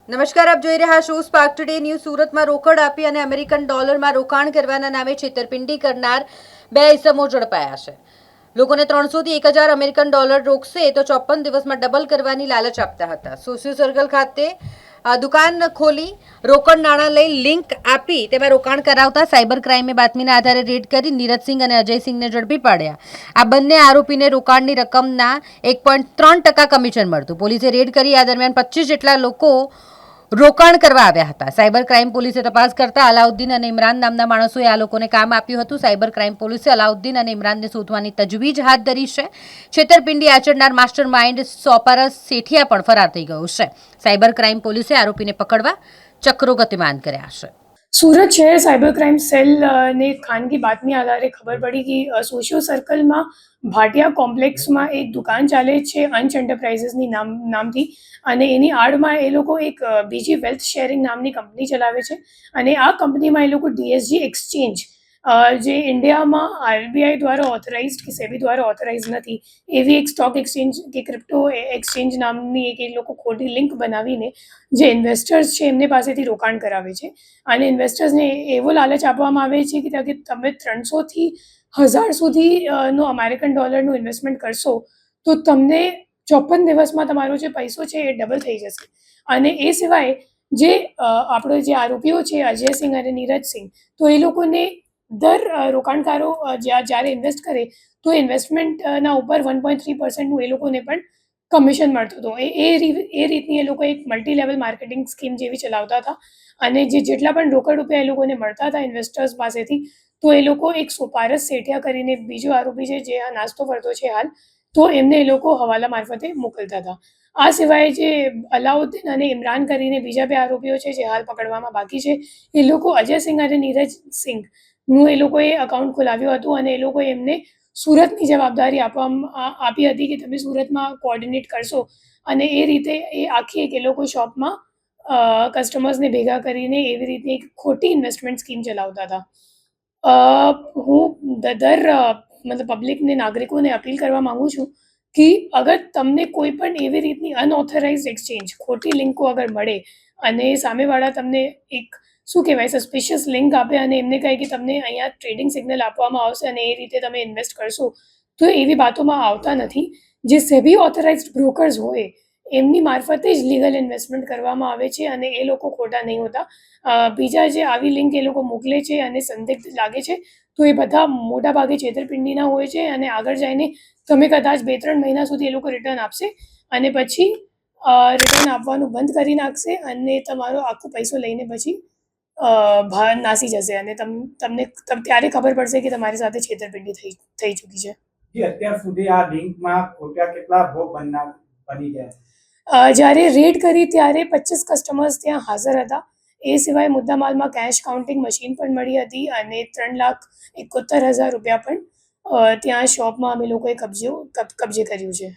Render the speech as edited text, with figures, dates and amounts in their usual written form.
નમસ્કાર, આપ જોઈ રહ્યા છો સ્પાર્ક ટુડે ન્યૂઝ. સુરતમાં રોકડ આપી અને અમેરિકન ડોલરમાં રોકાણ કરવાના નામે છેતરપિંડી કરનાર બે ઇસમો ઝડપાયા છે. લોકોને 300 થી 1000 અમેરિકન ડોલર રોકશે તો 54 દિવસમાં ડબલ કરવાની લાલચ આપતા હતા. સોશિયો સર્કલ ખાતે દુકાન ખોલી રોકડ નાણાં લઈ લિંક આપી તેમાં રોકાણ કરાવતા સાયબર ક્રાઇમે બાતમીના આધારે રેડ કરી નીરજસિંહ અને અજયસિંહને ઝડપી પાડ્યા. આ બંને આરોપીને રોકાણની રકમના 1.3% કમિશન મળતું. પોલીસે રેડ કરી આ દરમિયાન 25 જેટલા લોકો રોકાણ કરવા આવ્યા હતા. સાયબર ક્રાઇમ પોલીસે તપાસ કરતા અલાઉદ્દીન અને ઇમરાન નામના માણસોએ આ લોકોને કામ આપ્યું હતું. સાયબર ક્રાઇમ પોલીસે અલાઉદ્દીન અને ઇમરાનને શોધવાની તજવીજ હાથ ધરી છે. છેતરપિંડી આચરનાર માસ્ટર માઇન્ડ સોપારસ સેઠિયા પણ ફરાર થઈ ગયો છે. સાયબર ક્રાઇમ પોલીસે આરોપીને પકડવા ચક્રો ગતિમાન કર્યા છે. સુરત શહેર સાયબર ક્રાઇમ સેલ ને ખાનગી બાતમી આધારે ખબર પડી કે સોશિયો સર્કલમાં ભાટિયા કોમ્પ્લેક્સમાં એક દુકાન ચાલે છે અંશ એન્ટરપ્રાઇઝીસની નામથી, અને એની આડમાં એ લોકો એક બીજી વેલ્થ શેરિંગ નામની કંપની ચલાવે છે. અને આ કંપનીમાં એ લોકો DSG એક્સચેન્જ, જે ઇન્ડિયામાં RBI દ્વારા ઓથોરાઇઝડ કે સેબી દ્વારા ઓથોરાઇઝ નથી, એવી એક સ્ટોક એક્સચેન્જ કે ક્રિપ્ટો એક્સચેન્જ નામની એક એ લોકો ખોટી લિંક બનાવીને જે ઇન્વેસ્ટર્સ છે એમને પાસેથી રોકાણ કરાવે છે. અને ઇન્વેસ્ટર્સને એવો લાલચ આપવામાં આવે છે કે તમે 300 થી 1000 સુધીનો અમેરિકન ડોલરનું ઇન્વેસ્ટમેન્ટ કરશો તો તમને 54 દિવસમાં તમારો જે પૈસો છે એ ડબલ થઈ જશે. અને એ સિવાય જે આપણો જે આરોપીઓ છે અજયસિંહ અને નીરજસિંહ, તો એ લોકોને દર રોકાણકારો જ્યારે ઇન્વેસ્ટ કરે તો ઇન્વેસ્ટમેન્ટના ઉપર 1.3%નું એ લોકોને પણ કમિશન મળતું હતું. એ રીતની એ લોકો એક મલ્ટી લેવલ માર્કેટિંગ સ્કીમ જેવી ચલાવતા હતા. અને જેટલા પણ રોકડ રૂપિયા એ લોકોને મળતા હતા ઇન્વેસ્ટર્સ પાસેથી, તો એ લોકો એક સોપારસ સેઠિયા કરીને બીજો આરોપી છે જે આ નાસ્તો કરતો છે હાલ, તો એમને એ લોકો હવાલા મારફતે મોકલતા હતા. આ સિવાય જે અલાઉદ્દીન અને ઇમરાન કરીને બીજા બે આરોપીઓ છે જે હાલ પકડવામાં બાકી છે, એ લોકો અજયસિંહ અને નીરજસિંહનું એ લોકોએ અકાઉન્ટ ખોલાવ્યું હતું. અને એ લોકોએ એમને સુરતની જવાબદારી આપી હતી કે તમે સુરતમાં કોઓર્ડિનેટ કરશો. અને એ રીતે એ આખી એક એ લોકો શોપમાં કસ્ટમર્સને ભેગા કરીને એવી રીતે એક ખોટી ઇન્વેસ્ટમેન્ટ સ્કીમ ચલાવતા હતા. હું મતલબ પબ્લિકને, નાગરિકોને અપીલ કરવા માગું છું કે અગર તમને કોઈ પણ એવી રીતની અનઓથોરાઇઝ એક્સચેન્જ ખોટી લિંકો અગર મળે અને સામેવાળા તમને એક શું કહેવાય સસ્પિશિયસ લિંક આપે અને એમને કહે કે તમને અહીંયા ટ્રેડિંગ સિગ્નલ આપવામાં આવશે અને એ રીતે તમે ઇન્વેસ્ટ કરશો, તો એવી બાતોમાં આવતા નથી. જે સેબી ઓથોરાઇઝડ બ્રોકર્સ હોય એમની મારફતે જ લીગલ ઇન્વેસ્ટમેન્ટ કરવામાં આવે છે અને એ લોકો ખોટા નહીં હોતા. બીજા જે આવી લિંક એ લોકો મોકલે છે અને સંદિગ્ધ લાગે છે તો એ બધા મોટા ભાગે છેતરપિંડીના હોય છે. અને આગળ જઈને તમે કદાચ 2-3 મહિના સુધી એ લોકો રિટર્ન આપશે અને પછી રિટર્ન આપવાનું બંધ કરી નાખશે અને તમારો આખો પૈસો લઈને પછી નાસી જશે અને તમને ત્યારે ખબર પડશે કે તમારી સાથે છેતરપિંડી થઈ ચૂકી છે. અત્યાર સુધી આ લિંકમાં ખોટા કેટલા ભોગ બની ગયા? જ્યારે રેડ કરી ત્યારે 25 કસ્ટમર્સ ત્યાં હાજર હતા. એ સિવાય મુદ્દામાલમાં કેશ કાઉન્ટિંગ મશીન પણ મળી હતી અને 3,71,000 રૂપિયા પણ ત્યાં શોપમાં અમે લોકોએ કબજે કર્યું છે.